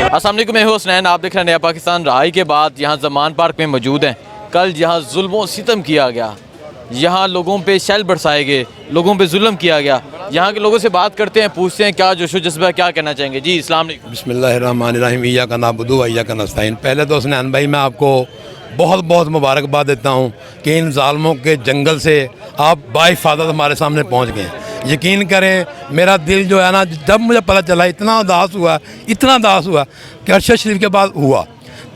अस्सलाम वालेकुम, मैं हूं हुसनैन। आप देख रहे हैं नया पाकिस्तान। रहाई के बाद यहाँ ज़मान पार्क में मौजूद हैं। कल यहाँ जुल्म सितम किया गया, यहाँ लोगों पे शैल बरसाए गए, लोगों पे जुल्म किया गया। यहाँ के लोगों से बात करते हैं, पूछते हैं क्या जोशो जज्बा, क्या कहना चाहेंगे। जी अस्सलाम वालेकुम। बिस्मिल्लाहिर्रहमानिर्रहीम, इय्याका नअबुदु व इय्याका नस्तईन। पहले तो हुसनैन भाई मैं आपको बहुत बहुत मुबारकबाद देता हूँ कि इन ज़ालिमों के जंगल से आप बाहिफाज़त हमारे सामने पहुँच गए। यकीन करें, मेरा दिल जो है ना, जब मुझे पता चला इतना उदास हुआ कि अरशद शरीफ के बाद हुआ।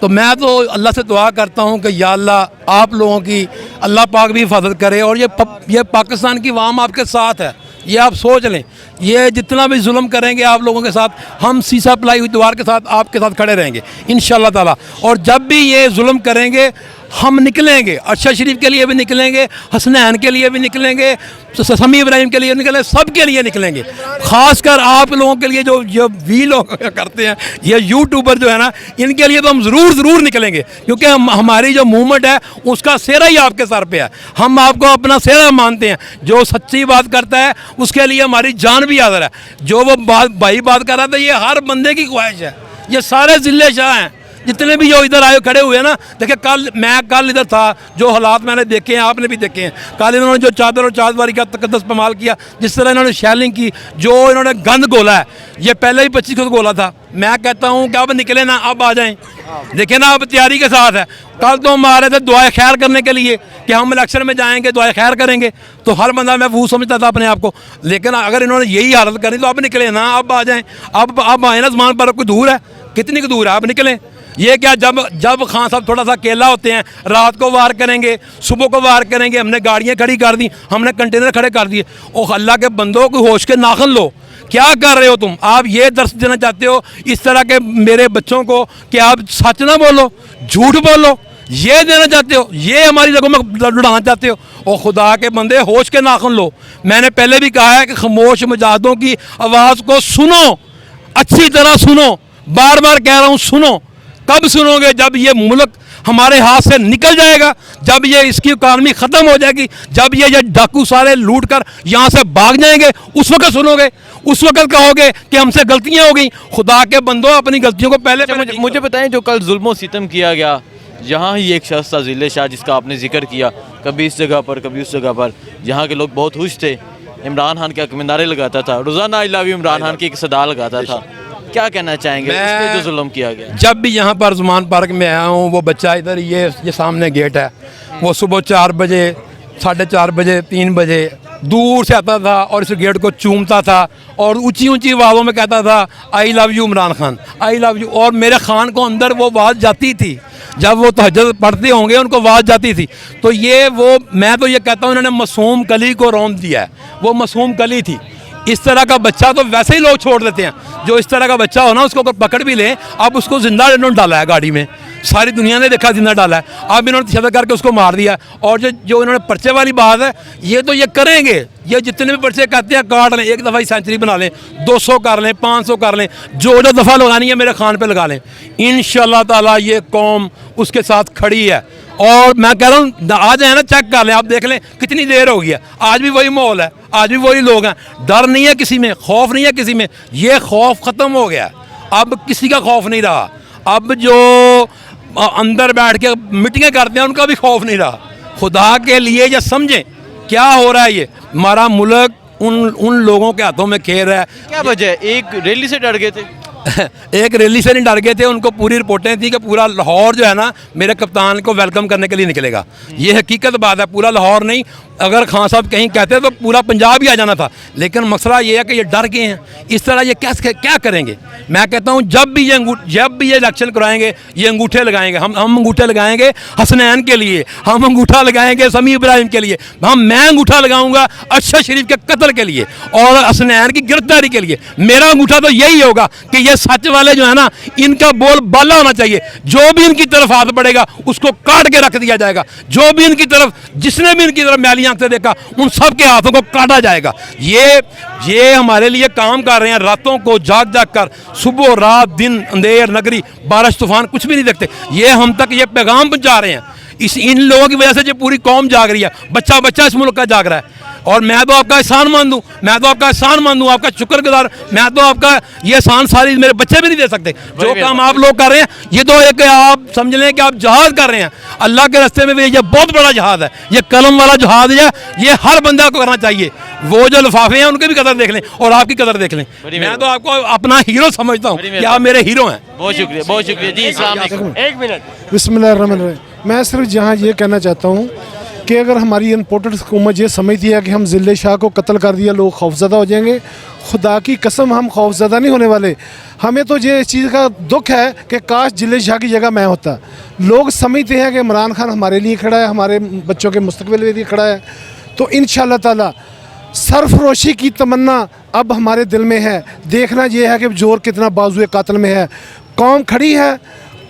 तो मैं तो अल्लाह से दुआ करता हूँ कि या अल्लाह आप लोगों की अल्लाह पाक भी हिफाजत करे और ये पाकिस्तान की अवाम आपके साथ है। ये आप सोच लें, ये जितना भी जुल्म करेंगे आप लोगों के साथ, हम सीसा पलाई हुई दीवार के साथ आपके साथ खड़े रहेंगे इंशाअल्लाह ताला। और जब भी ये जुल्म करेंगे हम निकलेंगे, अरशद शरीफ के लिए भी निकलेंगे, हसनैन के लिए भी निकलेंगे, समी इब्राहिम के लिए निकलेंगे, सब के लिए निकलेंगे। ख़ासकर आप लोगों के लिए जो वी लोग करते हैं, ये यूट्यूबर जो है ना, इनके लिए तो हम ज़रूर निकलेंगे, क्योंकि हमारी जो मूवमेंट है उसका सेहरा ही आपके सर पे है। हम आपको अपना सेहरा मानते हैं। जो सच्ची बात करता है उसके लिए हमारी जान भी हाज़िर है। जो वो भाई बात कर रहा था, ये हर बंदे की ख्वाहिश है। ये सारे ज़िले शाह हैं जितने भी जो इधर आए खड़े हुए हैं ना। देखिए कल इधर था, जो हालात मैंने देखे हैं आपने भी देखे हैं। कल इन्होंने जो चादर और चादवारी का तकद्दस इस्तेमाल किया, जिस तरह इन्होंने शैलिंग की, जो इन्होंने गंद गोला है, ये पहले ही 25 को गोला था। मैं कहता हूँ कि अब निकले ना, अब आ जाएं। देखिए ना, अब तैयारी के साथ है। कल तो हम आ रहे थे दुआ खैर करने के लिए कि हम इलेक्शन में जाएंगे, दुआ खैर करेंगे, तो हर बंदा मैं वो समझता था अपने आप को। लेकिन अगर इन्होंने यही हालत करी तो अब निकले ना, अब आ जाएँ। अब आए ना, ज़मान पर कोई दूर है, कितनी की दूर है, अब निकलें। ये क्या, जब खान साहब थोड़ा सा अकेला होते हैं, रात को वार करेंगे, सुबह को वार करेंगे। हमने गाड़ियाँ खड़ी कर दी, हमने कंटेनर खड़े कर दिए। और अल्लाह के बंदों को होश के नाखन लो, क्या कर रहे हो तुम? आप ये दर्श देना चाहते हो इस तरह के मेरे बच्चों को कि आप सच ना बोलो, झूठ बोलो, ये देना चाहते हो, ये हमारी जगहों में लुढ़ाना चाहते हो? और खुदा के बंदे होश के नाखन लो। मैंने पहले भी कहा है कि खामोश मुजाहिदों की आवाज़ को सुनो, अच्छी तरह सुनो, बार बार कह रहा हूँ सुनो। कब सुनोगे? जब ये मुल्क हमारे हाथ से निकल जाएगा, जब ये इसकी इकानमी ख़त्म हो जाएगी, जब ये डाकू सारे लूट कर यहाँ से भाग जाएंगे, उस वक्त सुनोगे। उस वक्त कहोगे कि हमसे गलतियाँ हो गई। खुदा के बंदो, अपनी गलतियों को पहले मुझे बताएं, जो कल जुल्म सितम किया गया, यहाँ ही एक शख्स था ज़िले शाह, जिसका आपने जिक्र किया, कभी इस जगह पर कभी उस जगह पर। यहाँ के लोग बहुत खुश थे। इमरान खान के मीनारे लगाता था, रोज़ाना I love you Imran Khan की एक सदा लगाता था। क्या कहना चाहेंगे इस पे जो जुल्म किया गया? जब भी यहाँ पर ज़मान पार्क में आया हूँ, वो बच्चा इधर ये सामने गेट है, वो सुबह 4 बजे, 4:30 बजे, 3 बजे दूर से आता था और इस गेट को चूमता था और ऊंची ऊंची आवाज़ों में कहता था I love you Imran Khan, I love you. और मेरे खान को अंदर वो आवाज़ जाती थी, जब वो तहज्जुद पढ़ते होंगे उनको आवाज़ जाती थी। तो मैं तो ये कहता हूँ, इन्होंने मासूम कली को रौंद दिया है। वो मासूम कली थी। इस तरह का बच्चा तो वैसे ही लोग छोड़ देते हैं। जो इस तरह का बच्चा हो ना, उसको अगर पकड़ भी लें, अब उसको जिंदा इन्होंने डाला है गाड़ी में। सारी दुनिया ने देखा जिंदा डाला है, अब इन्होंने तशद्दुद करके उसको मार दिया। और जो इन्होंने पर्चे वाली बात है, ये तो ये करेंगे, ये जितने भी पर्चे कहते हैं काट लें, एक दफ़ा ही सेंचुरी बना लें, 200 कर लें, 500 कर लें, जो दफ़ा लगानी है मेरे खान पे लगा लें। इंशाल्लाह ताला ये कौम उसके साथ खड़ी है। और मैं कह रहा हूँ आ जाए ना, चेक कर लें, आप देख लें कितनी देर हो गई है, आज भी वही माहौल है, आज भी वही लोग हैं। डर नहीं है किसी में, खौफ नहीं है किसी में, ये खौफ ख़त्म हो गया। अब किसी का खौफ नहीं रहा। अब जो अंदर बैठ के मीटिंगें करते हैं उनका भी खौफ नहीं रहा। खुदा के लिए ये समझें क्या हो रहा है। ये हमारा मुल्क उन लोगों के हाथों में खेल रहा है। क्या वजह है? एक रैली से डर गए थे? एक रैली से नहीं डर गए थे, उनको पूरी रिपोर्टें थी कि पूरा लाहौर जो है ना मेरे कप्तान को वेलकम करने के लिए निकलेगा। ये हकीकत बात है, पूरा लाहौर नहीं, अगर खान साहब कहीं कहते तो पूरा पंजाब ही आ जाना था। लेकिन मसला ये है कि ये डर गए हैं, इस तरह ये क्या करेंगे। मैं कहता हूँ जब भी ये इलेक्शन कराएंगे, ये अंगूठे लगाएंगे। हम अंगूठे लगाएंगे हसनैन के लिए, हम अंगूठा लगाएंगे समी इब्राहिम के लिए, मैं अंगूठा लगाऊंगा अरशद शरीफ के कत्ल के लिए और हसनैन की गिरफ्तारी के लिए। मेरा अंगूठा तो यही होगा कि ये सच वाले जो है ना, इनका बोल बाला होना चाहिए। जो भी इनकी तरफ हाथ बढ़ेगा उसको काट के रख दिया जाएगा। जो भी इनकी तरफ, जिसने भी इनकी तरफ मैली आंख से देखा, उन सब के हाथों को काटा जाएगा। ये हमारे लिए काम कर रहे हैं, रातों को जाग कर, सुबह रात दिन अंधेर नगरी बारिश तूफान कुछ भी नहीं देखते। ये हम तक ये पैगाम पहुंचा रहे हैं। इन लोगों की वजह से जो पूरी कौम जाग रही है, बच्चा इस मुल्क का जाग रहा है। और मैं तो आपका एहसान मान दूं, आपका शुक्रगुजार। मैं तो आपका ये एहसान सारी मेरे बच्चे भी नहीं दे सकते। जो काम आप लोग कर रहे हैं, ये तो एक आप समझ लें कि आप जहाज कर रहे हैं अल्लाह के रास्ते में। ये बहुत बड़ा जहाज है, ये कलम वाला जहाज है, ये हर बंदा को करना चाहिए। वो जो लिफाफे हैं उनके भी कदर देख लें और आपकी कदर देख लें। मैं तो आपको अपना हीरो समझता हूँ कि आप मेरे हीरो हैं। बहुत शुक्रिया जी। अस्सलाम वालेकुम। एक मिनट। बिस्मिल्लाहिर्रहमानिर्रहीम। मैं सिर्फ जहाँ ये कहना चाहता हूँ कि अगर हमारी इम्पोर्टेड हुकूमत ये समझती है कि हम ज़िले शाह को कत्ल कर दिया, लोग खौफज़दा हो जाएंगे, खुदा की कसम हम खौफज़दा नहीं होने वाले। हमें तो ये इस चीज़ का दुख है कि काश ज़िले शाह की जगह मैं होता। लोग समझते हैं कि इमरान खान हमारे लिए खड़ा है, हमारे बच्चों के मुस्तकबिल के लिए खड़ा है। तो इंशाअल्लाह ताला सरफरोशी की तमन्ना अब हमारे दिल में है। देखना यह है कि जोर कितना बाजुए कातिल में है। कौम खड़ी है,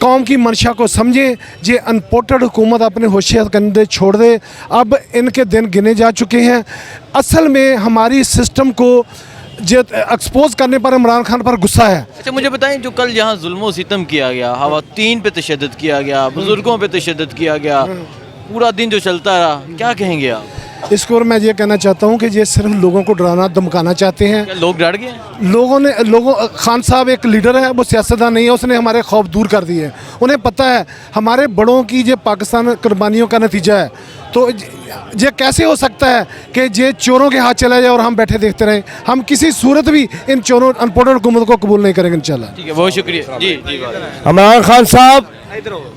कौम की मंशा को समझें। ये अनपोर्टेड हुकूमत अपने होशियार कंधे छोड़ दे। अब इनके दिन गिने जा चुके हैं। असल में हमारी सिस्टम को जो एक्सपोज करने पर इमरान खान पर गुस्सा है। अच्छा मुझे बताएं, जो कल यहाँ जुल्म सितम किया गया, खवातीन पे तशद्दुद किया गया, बुजुर्गों पे तशद्दुद किया गया, पूरा दिन जो चलता रहा, क्या कहेंगे आप इसको? और मैं ये कहना चाहता हूँ कि ये सिर्फ लोगों को डराना धमकाना चाहते हैं। क्या लोग डर गए? खान साहब एक लीडर है, वो सियासतदान नहीं है, उसने हमारे खौफ दूर कर दिए। उन्हें पता है हमारे बड़ों की जो पाकिस्तान कुर्बानियों का नतीजा है। तो ये कैसे हो सकता है कि ये चोरों के हाथ चला जाए और हम बैठे देखते रहें? हम किसी सूरत भी इन चोरों अनपोर्टेड हुकूमत को कबूल नहीं करेंगे इंशाल्लाह। ठीक है, बहुत शुक्रिया जी। इमरान खान साहब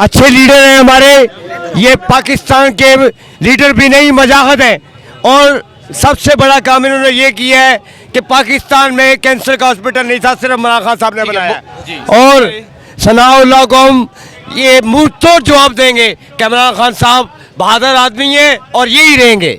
अच्छे लीडर हैं हमारे, ये पाकिस्तान के लीडर भी नहीं, मजाहत है। और सबसे बड़ा काम इन्होंने ये किया है कि पाकिस्तान में कैंसर का हॉस्पिटल नहीं था, सिर्फ इमरान खान साहब ने बनाया। और सनाउल्लाह को हम ये मुंह तोड़ जवाब देंगे कि इमरान खान साहब बहादुर आदमी हैं और यही रहेंगे।